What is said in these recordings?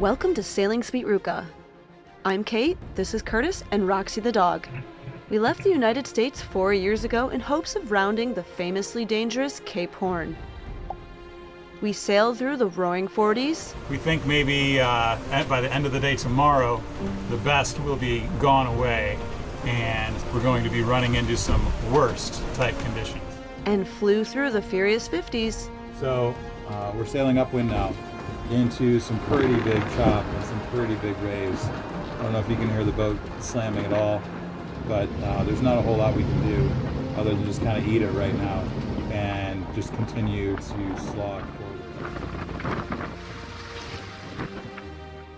Welcome to Sailing Sweet Ruka. I'm Kate, this is Curtis, and Roxy the dog. We left the United States 4 years ago in hopes of rounding the famously dangerous Cape Horn. We sailed through the roaring 40s. We think maybe by the end of the day tomorrow, the best will be gone away, and we're going to be running into some worst type conditions. And flew through the furious 50s. So we're sailing upwind now into some pretty big chop and some pretty big waves. I don't know if you can hear the boat slamming at all, but there's not a whole lot we can do other than just kind of eat it right now and just continue to slog forward.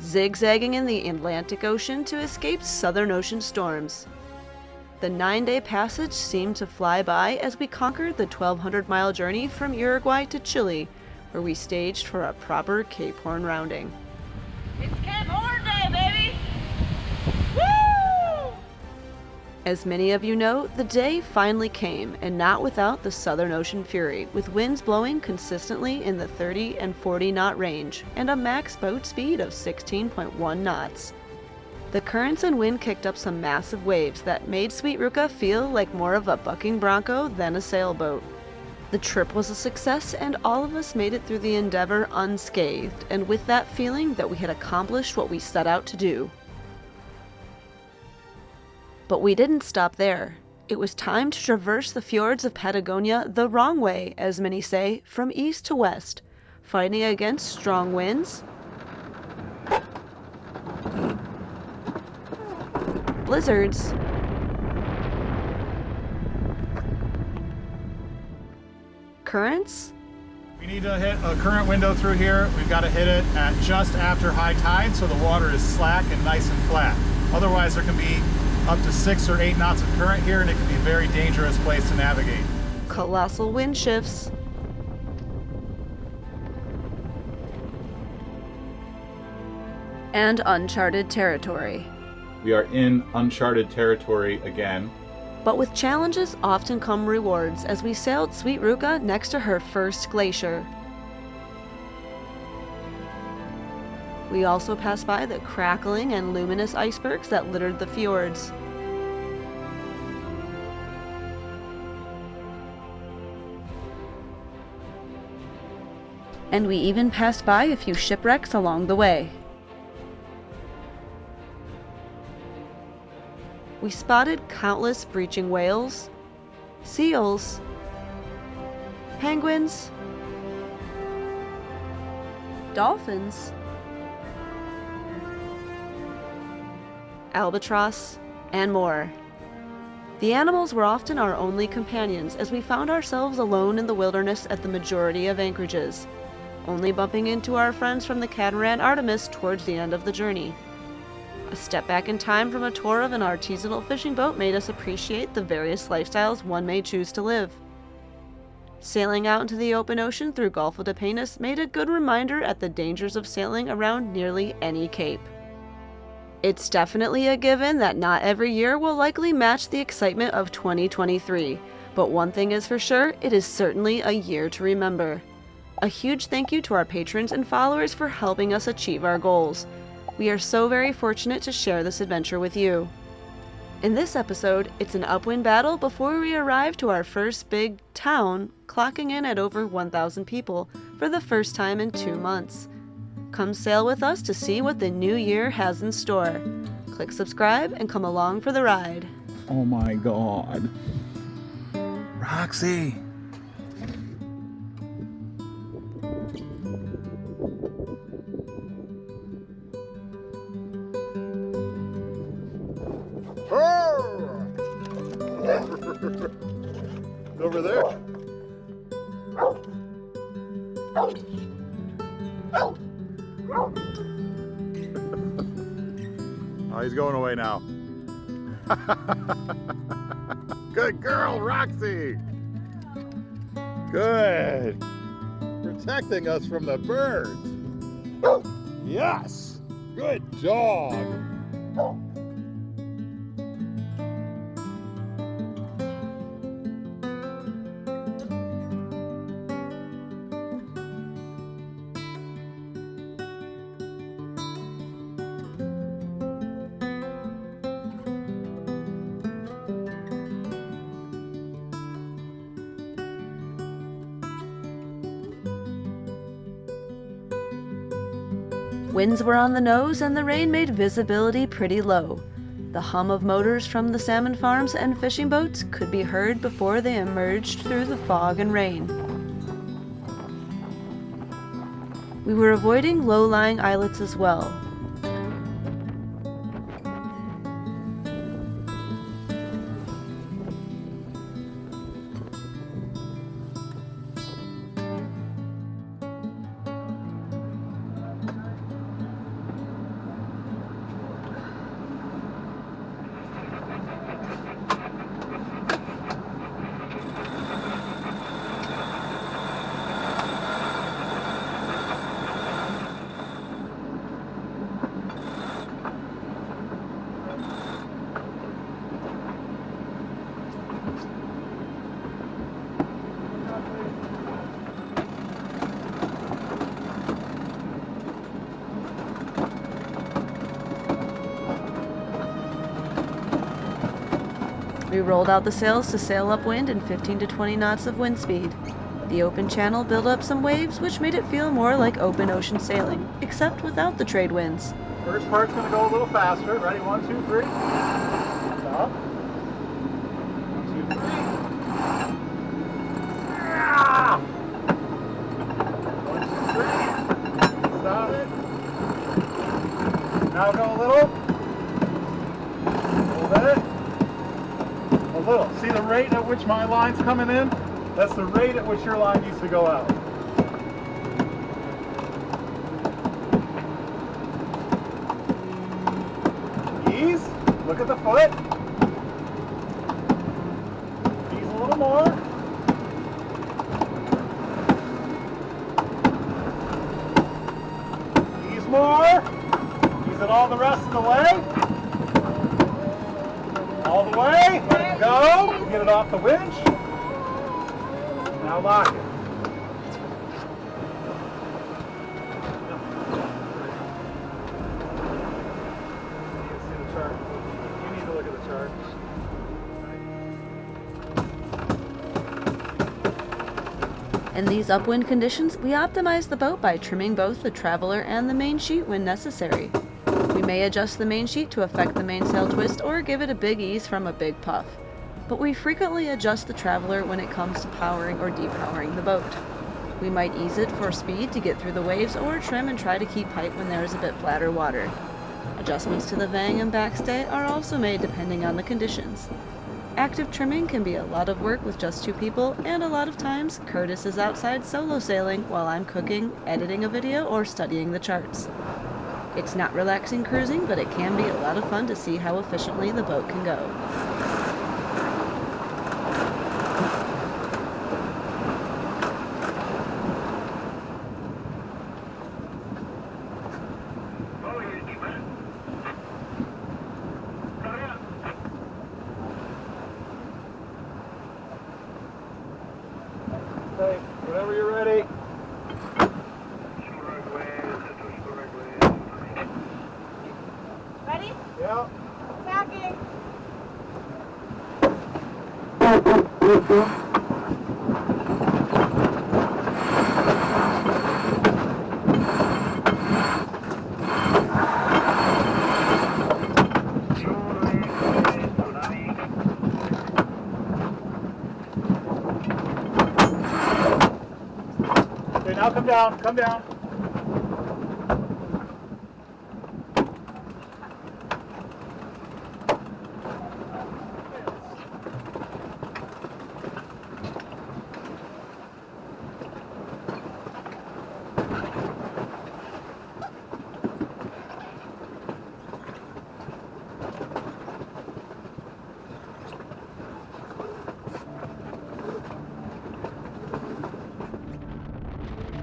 Zigzagging in the Atlantic Ocean to escape Southern Ocean storms. The 9-day passage seemed to fly by as we conquered the 1,200-mile journey from Uruguay to Chile, where we staged for a proper Cape Horn rounding. It's Cape Horn Day, baby! Woo! As many of you know, the day finally came, and not without the Southern Ocean fury, with winds blowing consistently in the 30 and 40 knot range, and a max boat speed of 16.1 knots. The currents and wind kicked up some massive waves that made Sweet Ruka feel like more of a bucking bronco than a sailboat. The trip was a success, and all of us made it through the endeavor unscathed, and with that feeling that we had accomplished what we set out to do. But we didn't stop there. It was time to traverse the fjords of Patagonia the wrong way, as many say, from east to west, fighting against strong winds, blizzards, currents. We need to hit a current window through here. We've got to hit it at just after high tide so the water is slack and nice and flat. Otherwise there can be up to 6 or 8 knots of current here, and it can be a very dangerous place to navigate. Colossal wind shifts, and uncharted territory. We are in uncharted territory again. But with challenges often come rewards as we sailed Sweet Ruka next to her first glacier. We also passed by the crackling and luminous icebergs that littered the fjords. And we even passed by a few shipwrecks along the way. We spotted countless breaching whales, seals, penguins, dolphins, albatross, and more. The animals were often our only companions as we found ourselves alone in the wilderness at the majority of anchorages, only bumping into our friends from the catamaran Artemis towards the end of the journey. A step back in time from a tour of an artisanal fishing boat made us appreciate the various lifestyles one may choose to live. Sailing out into the open ocean through Gulf of Penas made a good reminder at the dangers of sailing around nearly any cape. It's definitely a given that not every year will likely match the excitement of 2023, but one thing is for sure, it is certainly a year to remember. A huge thank you to our patrons and followers for helping us achieve our goals. We are so very fortunate to share this adventure with you. In this episode, it's an upwind battle before we arrive to our first big town, clocking in at over 1,000 people for the first time in 2 months. Come sail with us to see what the new year has in store. Click subscribe and come along for the ride. Oh my God. Roxy! Over there. Oh, he's going away now. Good girl, Roxy. Good. Protecting us from the birds. Yes. Good dog. Winds were on the nose and the rain made visibility pretty low. The hum of motors from the salmon farms and fishing boats could be heard before they emerged through the fog and rain. We were avoiding low-lying islets as well. We rolled out the sails to sail upwind in 15 to 20 knots of wind speed. The open channel built up some waves, which made it feel more like open ocean sailing, except without the trade winds. First part's going to go a little faster. Ready? 1, 2, 3. Stop. 1, 2, 3. Ah! 1, 2, 3. Stop it. Now go a little. A little bit. A little. See the rate at which my line's coming in? That's the rate at which your line needs to go out. Ease. Look at the foot. Ease a little more. Ease more. Ease it all the rest of the way. All the way. Let it go. Get it off the winch. Now lock it. You need to look at the chart. In these upwind conditions, we optimize the boat by trimming both the traveler and the main sheet when necessary. We may adjust the main sheet to affect the mainsail twist or give it a big ease from a big puff. But we frequently adjust the traveler when it comes to powering or depowering the boat. We might ease it for speed to get through the waves or trim and try to keep height when there is a bit flatter water. Adjustments to the vang and backstay are also made depending on the conditions. Active trimming can be a lot of work with just 2 people, and a lot of times Curtis is outside solo sailing while I'm cooking, editing a video, or studying the charts. It's not relaxing cruising, but it can be a lot of fun to see how efficiently the boat can go. Okay, whenever you're ready. Ready? Yeah. Backing. Okay, now come down, come down.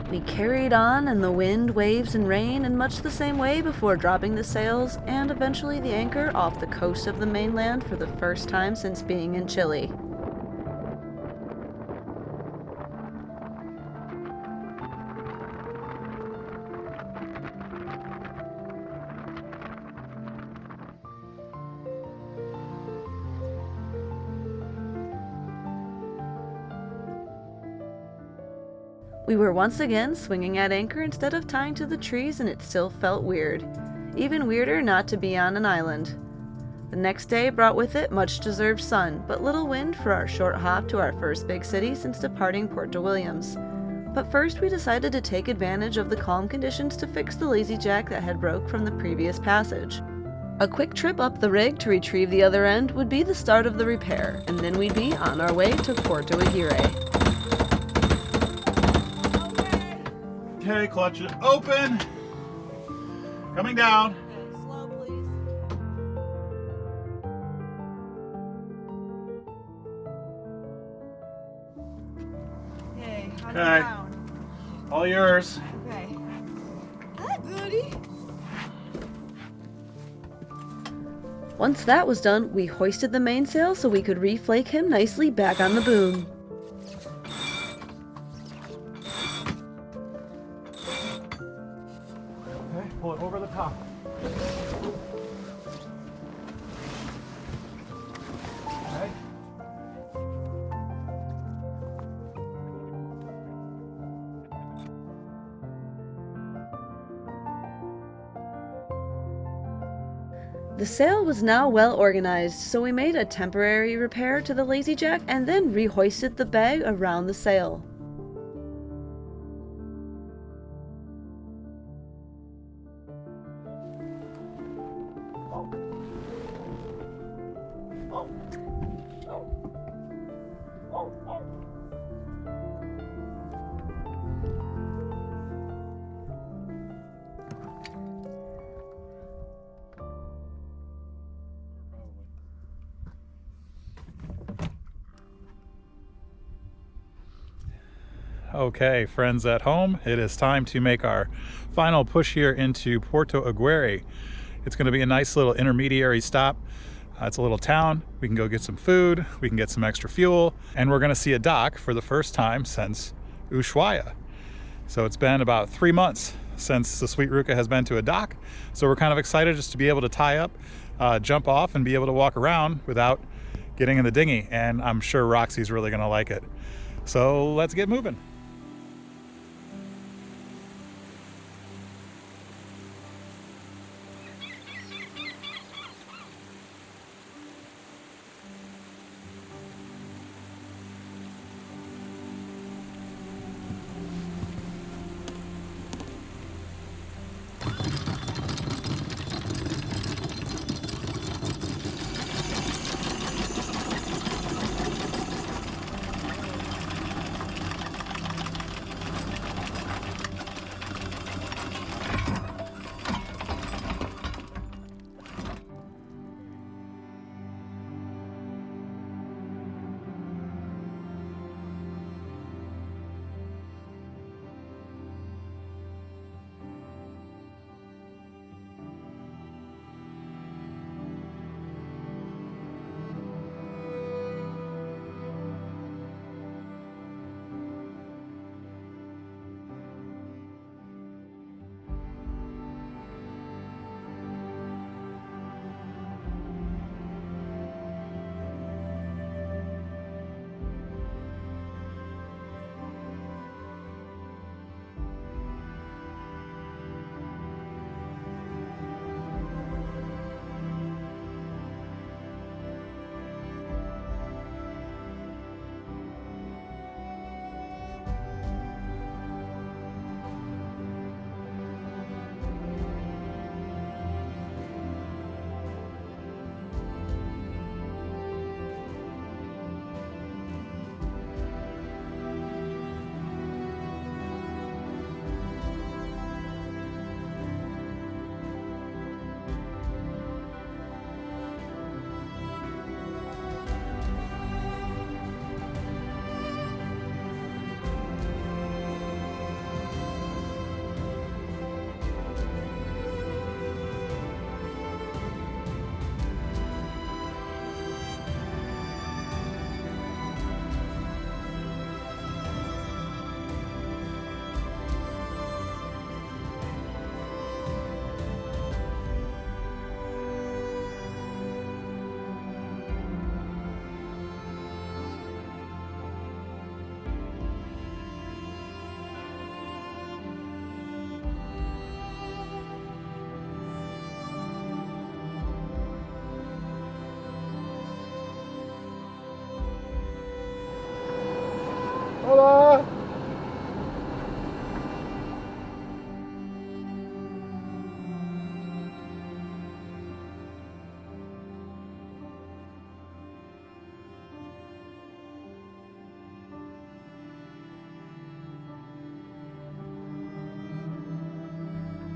We carried on in the wind, waves, and rain in much the same way before dropping the sails and eventually the anchor off the coast of the mainland for the first time since being in Chile. We were once again swinging at anchor instead of tying to the trees, and it still felt weird. Even weirder not to be on an island. The next day brought with it much-deserved sun, but little wind for our short hop to our first big city since departing Puerto Williams. But first we decided to take advantage of the calm conditions to fix the lazy jack that had broke from the previous passage. A quick trip up the rig to retrieve the other end would be the start of the repair, and then we'd be on our way to Puerto Aguirre. Okay, clutch it open. Coming down. Slow, please. Okay, how's Okay. it down? All yours. Okay. Hi, buddy. Once that was done, we hoisted the mainsail so we could reflake him nicely back on the boom. Okay, pull it over the top. Okay. The sail was now well organized, so we made a temporary repair to the lazy jack and then rehoisted the bag around the sail. Okay, friends at home, it is time to make our final push here into Puerto Aguirre. It's going to be a nice little intermediary stop. It's a little town. We can go get some food, we can get some extra fuel, and we're going to see a dock for the first time since Ushuaia. So it's been about 3 months since the Sweet Ruka has been to a dock. So we're kind of excited just to be able to tie up, jump off, and be able to walk around without getting in the dinghy. And I'm sure Roxy's really going to like it. So let's get moving.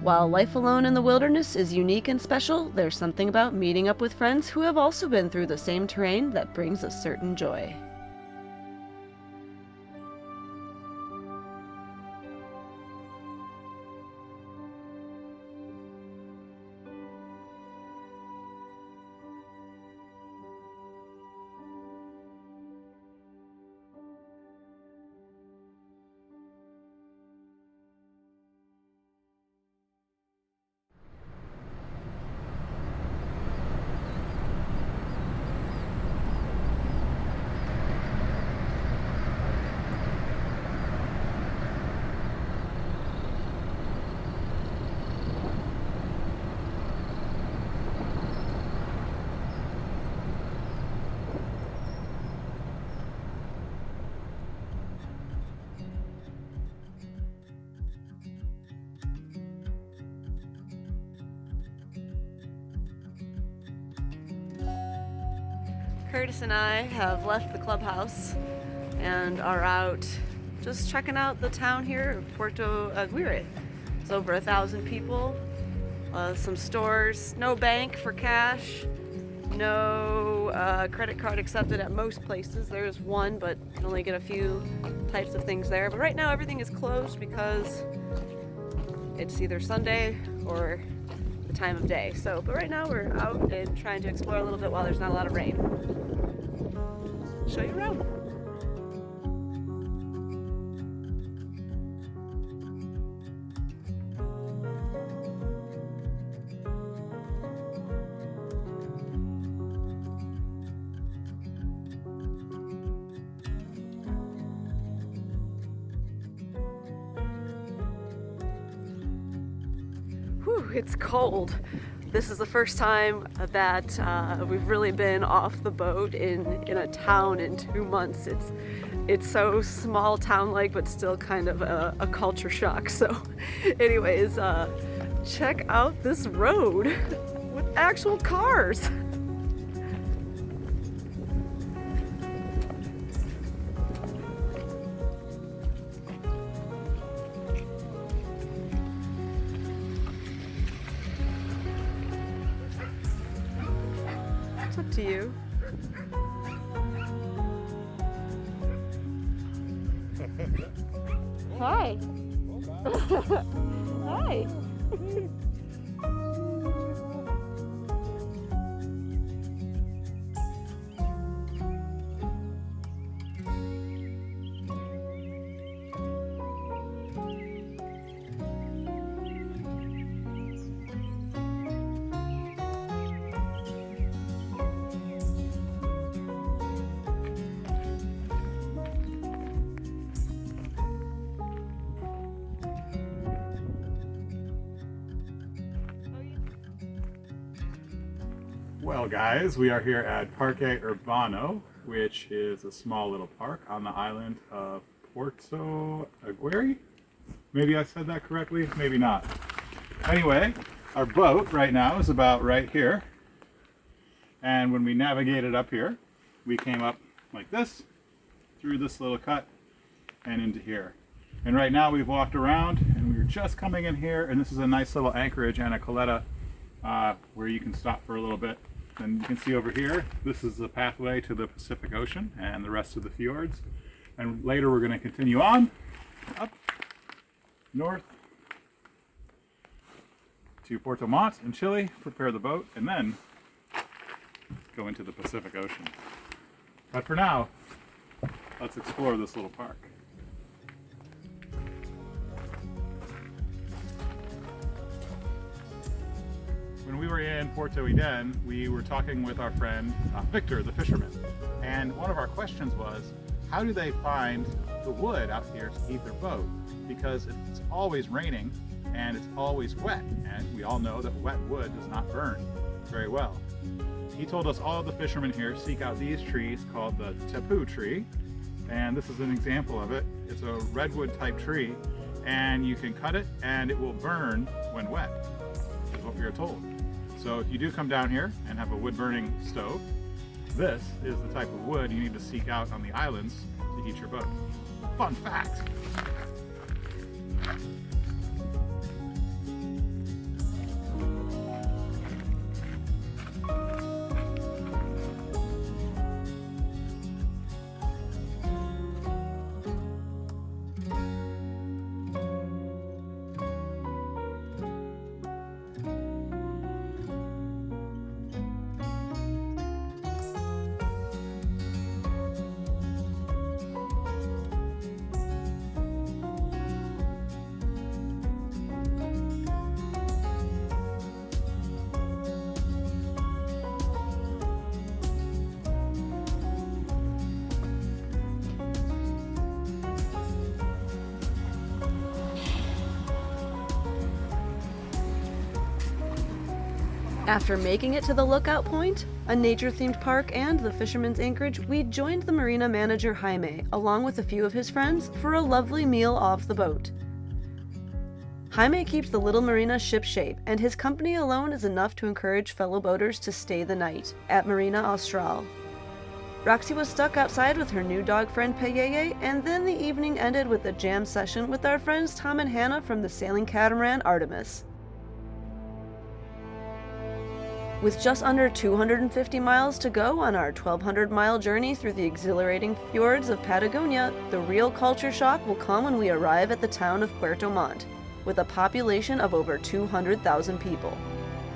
While life alone in the wilderness is unique and special, there's something about meeting up with friends who have also been through the same terrain that brings a certain joy. Curtis and I have left the clubhouse and are out just checking out the town here of Puerto Aguirre. It's over 1,000 people, some stores, no bank for cash, no credit card accepted at most places. There's one, but you can only get a few types of things there. But right now everything is closed because it's either Sunday or the time of day. But right now we're out and trying to explore a little bit while there's not a lot of rain. Show you around. Whew, it's cold. This is the first time that we've really been off the boat in a town in 2 months. It's so small town-like, but still kind of a culture shock. So anyways, check out this road with actual cars. It's up to you. Hi. Hi. Well guys, we are here at Parque Urbano, which is a small little park on the island of Puerto Aguirre. Maybe I said that correctly, maybe not. Anyway, our boat right now is about right here. And when we navigated up here, we came up like this, through this little cut, and into here. And right now we've walked around and we're just coming in here, and this is a nice little anchorage and a caleta where you can stop for a little bit. And you can see over here, this is the pathway to the Pacific Ocean and the rest of the fjords. And later we're going to continue on up north to Puerto Montt in Chile, prepare the boat, and then go into the Pacific Ocean. But for now, let's explore this little park. When we were in Puerto Eden, we were talking with our friend Victor, the fisherman. And one of our questions was, how do they find the wood out here to heat their boat? Because it's always raining and it's always wet. And we all know that wet wood does not burn very well. He told us all of the fishermen here seek out these trees called the tepu tree. And this is an example of it. It's a redwood type tree, and you can cut it and it will burn when wet, is what we are told. So if you do come down here and have a wood burning stove, this is the type of wood you need to seek out on the islands to heat your boat. Fun fact! After making it to the lookout point, a nature-themed park, and the fisherman's anchorage, we joined the marina manager Jaime, along with a few of his friends, for a lovely meal off the boat. Jaime keeps the little marina shipshape, and his company alone is enough to encourage fellow boaters to stay the night at Marina Austral. Roxy was stuck outside with her new dog friend Payeye, and then the evening ended with a jam session with our friends Tom and Hannah from the sailing catamaran Artemis. With just under 250 miles to go on our 1,200-mile journey through the exhilarating fjords of Patagonia, the real culture shock will come when we arrive at the town of Puerto Montt, with a population of over 200,000 people.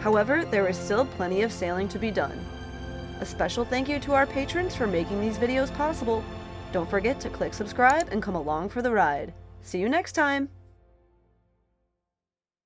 However, there is still plenty of sailing to be done. A special thank you to our patrons for making these videos possible. Don't forget to click subscribe and come along for the ride. See you next time!